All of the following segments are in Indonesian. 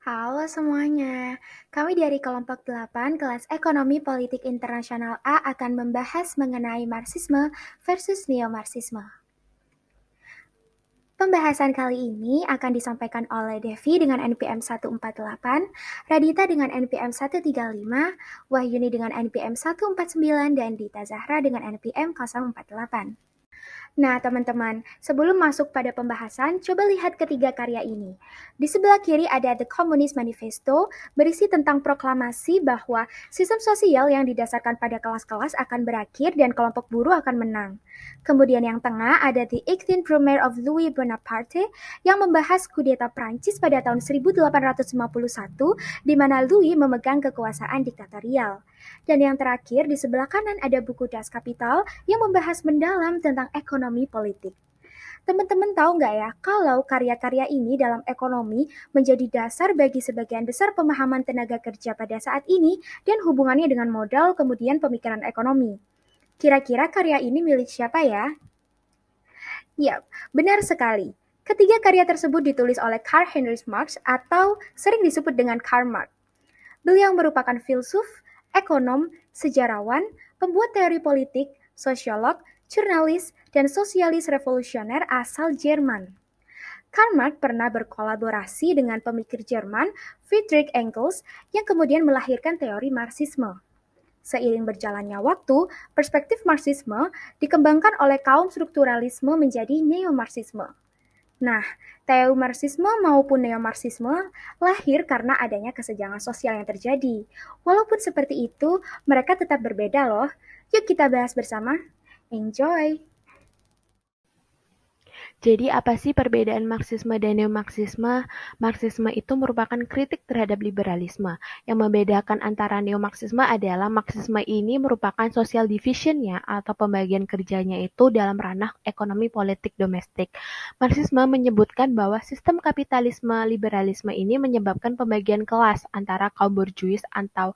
Halo semuanya, kami dari kelompok 8 kelas Ekonomi Politik Internasional A akan membahas mengenai Marxisme versus Neo-Marxisme. Pembahasan kali ini akan disampaikan oleh Devi dengan NPM 148, Radita dengan NPM 135, Wahyuni dengan NPM 149, dan Dita Zahra dengan NPM 048. Nah, teman-teman, sebelum masuk pada pembahasan, coba lihat ketiga karya ini. Di sebelah kiri ada The Communist Manifesto, berisi tentang proklamasi bahwa sistem sosial yang didasarkan pada kelas-kelas akan berakhir dan kelompok buruh akan menang. Kemudian yang tengah ada The 18th Brumaire of Louis Bonaparte, yang membahas kudeta Prancis pada tahun 1851, di mana Louis memegang kekuasaan diktatorial. Dan yang terakhir, di sebelah kanan ada buku Das Kapital yang membahas mendalam tentang ekonomi politik. Teman-teman tahu nggak ya, kalau karya-karya ini dalam ekonomi menjadi dasar bagi sebagian besar pemahaman tenaga kerja pada saat ini dan hubungannya dengan modal kemudian pemikiran ekonomi. Kira-kira karya ini milik siapa ya? Ya, benar sekali. Ketiga karya tersebut ditulis oleh Karl Heinrich Marx atau sering disebut dengan Karl Marx. Beliau merupakan filsuf, ekonom, sejarawan, pembuat teori politik, sosiolog, jurnalis, dan sosialis revolusioner asal Jerman. Karl Marx pernah berkolaborasi dengan pemikir Jerman Friedrich Engels yang kemudian melahirkan teori Marxisme. Seiring berjalannya waktu, perspektif Marxisme dikembangkan oleh kaum strukturalisme menjadi neo-Marxisme. Nah, teori Marxisme maupun neo-Marxisme lahir karena adanya kesenjangan sosial yang terjadi. Walaupun seperti itu, mereka tetap berbeda loh. Yuk kita bahas bersama. Enjoy! Jadi apa sih perbedaan Marxisme dan Neo-Marxisme? Marxisme itu merupakan kritik terhadap liberalisme. Yang membedakan antara Neo-Marxisme adalah Marxisme ini merupakan social division-nya atau pembagian kerjanya itu dalam ranah ekonomi politik domestik. Marxisme menyebutkan bahwa sistem kapitalisme liberalisme ini menyebabkan pembagian kelas antara kaum borjuis atau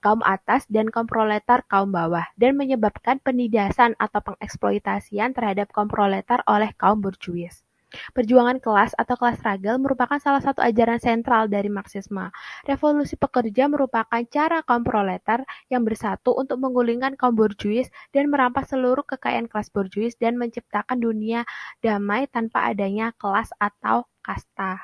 kaum atas dan kaum proletar kaum bawah, dan menyebabkan penindasan atau pengeksploitasian terhadap kaum proletar oleh kaum borjuis. Perjuangan kelas atau kelas struggle merupakan salah satu ajaran sentral dari Marxisme. Revolusi pekerja merupakan cara kaum proletar yang bersatu untuk menggulingkan kaum borjuis dan merampas seluruh kekayaan kelas borjuis dan menciptakan dunia damai tanpa adanya kelas atau kasta.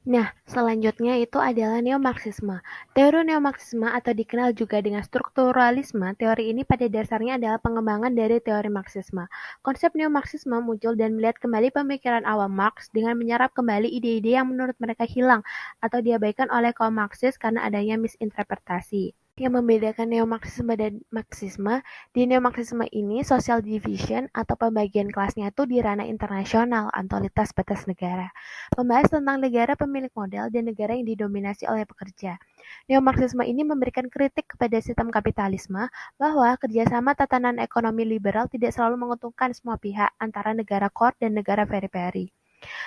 Nah, selanjutnya itu adalah neo-Marxisme. Teori neo-Marxisme atau dikenal juga dengan strukturalisme, teori ini pada dasarnya adalah pengembangan dari teori Marxisme. Konsep neo-Marxisme muncul dan melihat kembali pemikiran awal Marx dengan menyerap kembali ide-ide yang menurut mereka hilang atau diabaikan oleh kaum Marxis karena adanya misinterpretasi. Yang membedakan neo-Marxisme dan Marxisme, di neo-Marxisme ini social division atau pembagian kelasnya itu di ranah internasional atau lintas batas negara. Membahas tentang negara pemilik modal dan negara yang didominasi oleh pekerja. Neo-Marxisme ini memberikan kritik kepada sistem kapitalisme bahwa kerjasama tatanan ekonomi liberal tidak selalu menguntungkan semua pihak antara negara core dan negara periferi.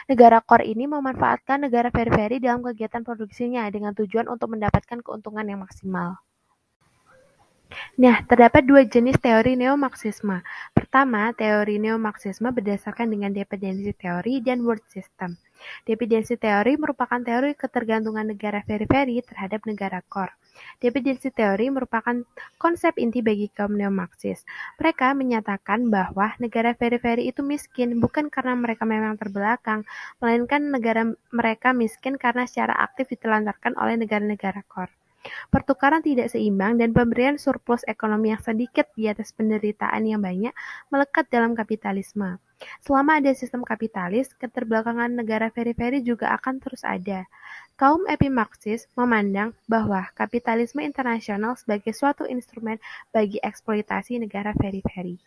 Negara core ini memanfaatkan negara periferi dalam kegiatan produksinya dengan tujuan untuk mendapatkan keuntungan yang maksimal. Nah, terdapat dua jenis teori neo-Marxisme. Pertama, teori neo-Marxisme berdasarkan dengan dependensi teori dan world system. Dependensi teori merupakan teori ketergantungan negara periferi terhadap negara core. Dependensi teori merupakan konsep inti bagi kaum neo-Marxis. Mereka menyatakan bahwa negara periferi itu miskin bukan karena mereka memang terbelakang, melainkan negara mereka miskin karena secara aktif ditelantarkan oleh negara-negara core. Pertukaran tidak seimbang dan pemberian surplus ekonomi yang sedikit di atas penderitaan yang banyak melekat dalam kapitalisme. Selama ada sistem kapitalis, keterbelakangan negara periferi juga akan terus ada. Kaum epimarxis memandang bahwa kapitalisme internasional sebagai suatu instrumen bagi eksploitasi negara periferi.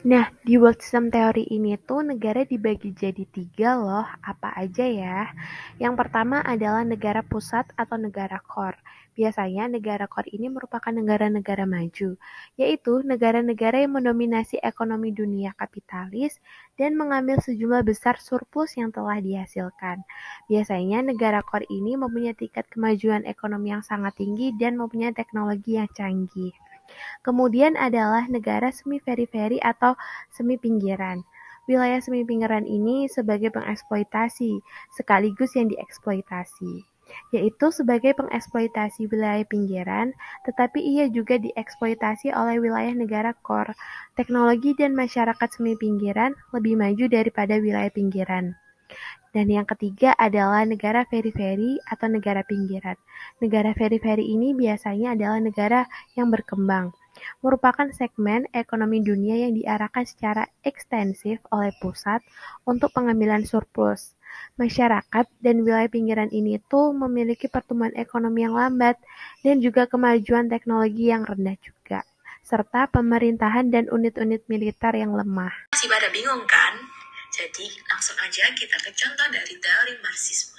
Nah, di world system teori ini tuh negara dibagi jadi tiga loh, apa aja ya? Yang pertama adalah negara pusat atau negara core. Biasanya negara core ini merupakan negara-negara maju, yaitu negara-negara yang mendominasi ekonomi dunia kapitalis dan mengambil sejumlah besar surplus yang telah dihasilkan. Biasanya negara core ini mempunyai tingkat kemajuan ekonomi yang sangat tinggi dan mempunyai teknologi yang canggih. Kemudian adalah negara semi-periferi atau semi-pinggiran. Wilayah semi pinggiran ini sebagai pengeksploitasi, sekaligus yang dieksploitasi, yaitu sebagai pengeksploitasi wilayah pinggiran, tetapi ia juga dieksploitasi oleh wilayah negara core. Teknologi dan masyarakat semi pinggiran lebih maju daripada wilayah pinggiran. Dan yang ketiga adalah negara periferi atau negara pinggiran. Negara periferi ini biasanya adalah negara yang berkembang, merupakan segmen ekonomi dunia yang diarahkan secara ekstensif oleh pusat untuk pengambilan surplus. Masyarakat dan wilayah pinggiran ini tuh memiliki pertumbuhan ekonomi yang lambat dan juga kemajuan teknologi yang rendah juga, serta pemerintahan dan unit-unit militer yang lemah. Masih pada bingung kan? Jadi langsung aja kita ke contoh dari teori Marxisme.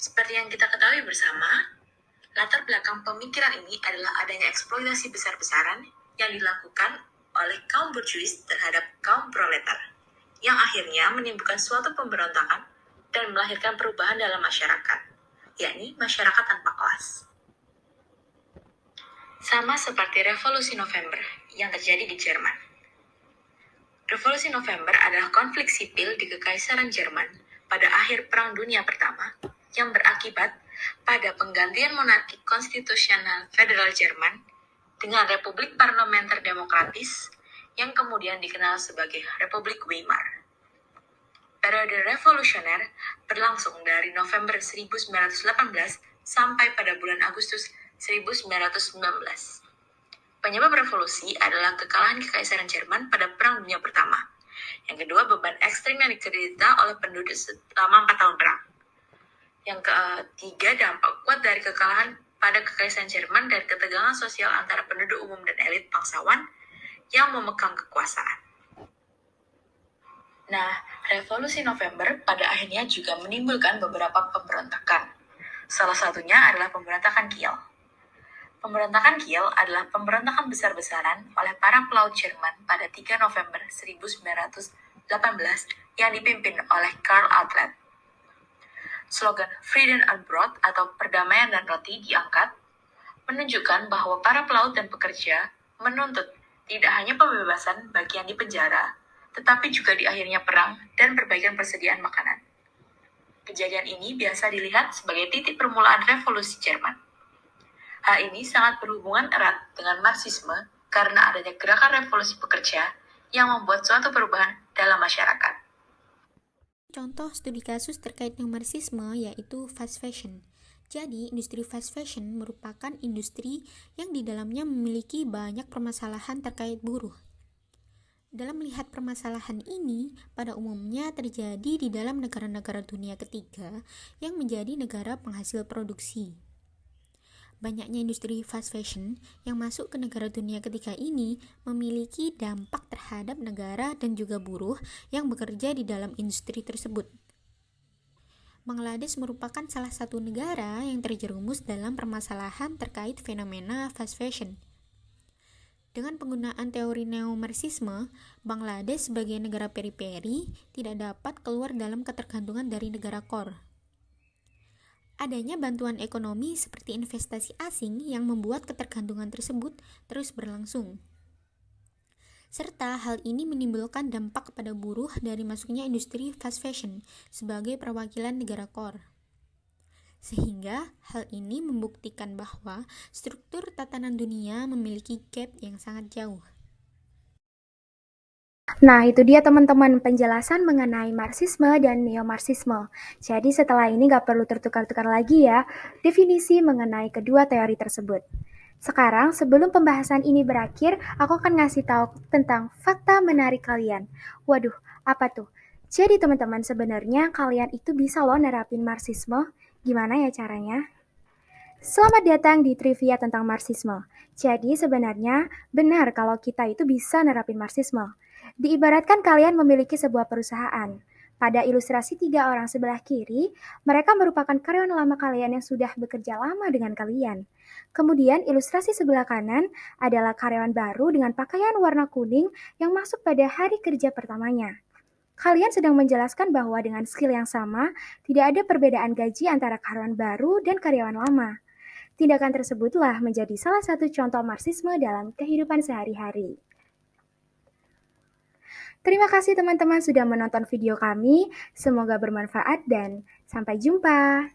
Seperti yang kita ketahui bersama, latar belakang pemikiran ini adalah adanya eksploitasi besar-besaran yang dilakukan oleh kaum borjuis terhadap kaum proletar, yang akhirnya menimbulkan suatu pemberontakan dan melahirkan perubahan dalam masyarakat, yakni masyarakat tanpa kelas. Sama seperti Revolusi November yang terjadi di Jerman. Revolusi November adalah konflik sipil di Kekaisaran Jerman pada akhir Perang Dunia Pertama yang berakibat pada penggantian monarki konstitusional federal Jerman dengan Republik Parlementer Demokratis yang kemudian dikenal sebagai Republik Weimar. Periode revolusioner berlangsung dari November 1918 sampai pada bulan Agustus 1919. Penyebab revolusi adalah kekalahan Kekaisaran Jerman pada Perang Dunia Pertama. Yang kedua, beban ekstrim yang diderita oleh penduduk selama 4 tahun perang. Yang ketiga, dampak kuat dari kekalahan pada Kekaisaran Jerman dan ketegangan sosial antara penduduk umum dan elit bangsawan yang memegang kekuasaan. Nah, Revolusi November pada akhirnya juga menimbulkan beberapa pemberontakan. Salah satunya adalah pemberontakan Kiel. Pemberontakan Kiel adalah pemberontakan besar-besaran oleh para pelaut Jerman pada 3 November 1918 yang dipimpin oleh Karl Adler. Slogan Frieden und Brot atau perdamaian dan roti diangkat, menunjukkan bahwa para pelaut dan pekerja menuntut tidak hanya pembebasan bagi yang dipenjara, tetapi juga di akhirnya perang dan perbaikan persediaan makanan. Kejadian ini biasa dilihat sebagai titik permulaan revolusi Jerman. Hal ini sangat berhubungan erat dengan Marxisme karena adanya gerakan revolusi pekerja yang membuat suatu perubahan dalam masyarakat. Contoh studi kasus terkait dengan Marxisme yaitu fast fashion. Jadi, industri fast fashion merupakan industri yang di dalamnya memiliki banyak permasalahan terkait buruh. Dalam melihat permasalahan ini, pada umumnya terjadi di dalam negara-negara dunia ketiga yang menjadi negara penghasil produksi. Banyaknya industri fast fashion yang masuk ke negara dunia ketiga ini memiliki dampak terhadap negara dan juga buruh yang bekerja di dalam industri tersebut. Bangladesh merupakan salah satu negara yang terjerumus dalam permasalahan terkait fenomena fast fashion. Dengan penggunaan teori neo-Marxisme, Bangladesh sebagai negara periferi tidak dapat keluar dalam ketergantungan dari negara core. Adanya bantuan ekonomi seperti investasi asing yang membuat ketergantungan tersebut terus berlangsung. Serta hal ini menimbulkan dampak kepada buruh dari masuknya industri fast fashion sebagai perwakilan negara core. Sehingga hal ini membuktikan bahwa struktur tatanan dunia memiliki gap yang sangat jauh. Nah, itu dia teman-teman penjelasan mengenai Marxisme dan Neo-Marxisme. Jadi setelah ini nggak perlu tertukar-tukar lagi ya definisi mengenai kedua teori tersebut. Sekarang, sebelum pembahasan ini berakhir, aku akan ngasih tahu tentang fakta menarik kalian. Waduh, apa tuh? Jadi teman-teman, sebenarnya kalian itu bisa loh nerapin Marxisme. Gimana ya caranya? Selamat datang di trivia tentang Marxisme. Jadi sebenarnya benar kalau kita itu bisa nerapin Marxisme. Diibaratkan kalian memiliki sebuah perusahaan. Pada ilustrasi 3 orang sebelah kiri, mereka merupakan karyawan lama kalian yang sudah bekerja lama dengan kalian. Kemudian ilustrasi sebelah kanan adalah karyawan baru dengan pakaian warna kuning yang masuk pada hari kerja pertamanya. Kalian sedang menjelaskan bahwa dengan skill yang sama, tidak ada perbedaan gaji antara karyawan baru dan karyawan lama. Tindakan tersebutlah menjadi salah satu contoh Marxisme dalam kehidupan sehari-hari. Terima kasih teman-teman sudah menonton video kami. Semoga bermanfaat dan sampai jumpa.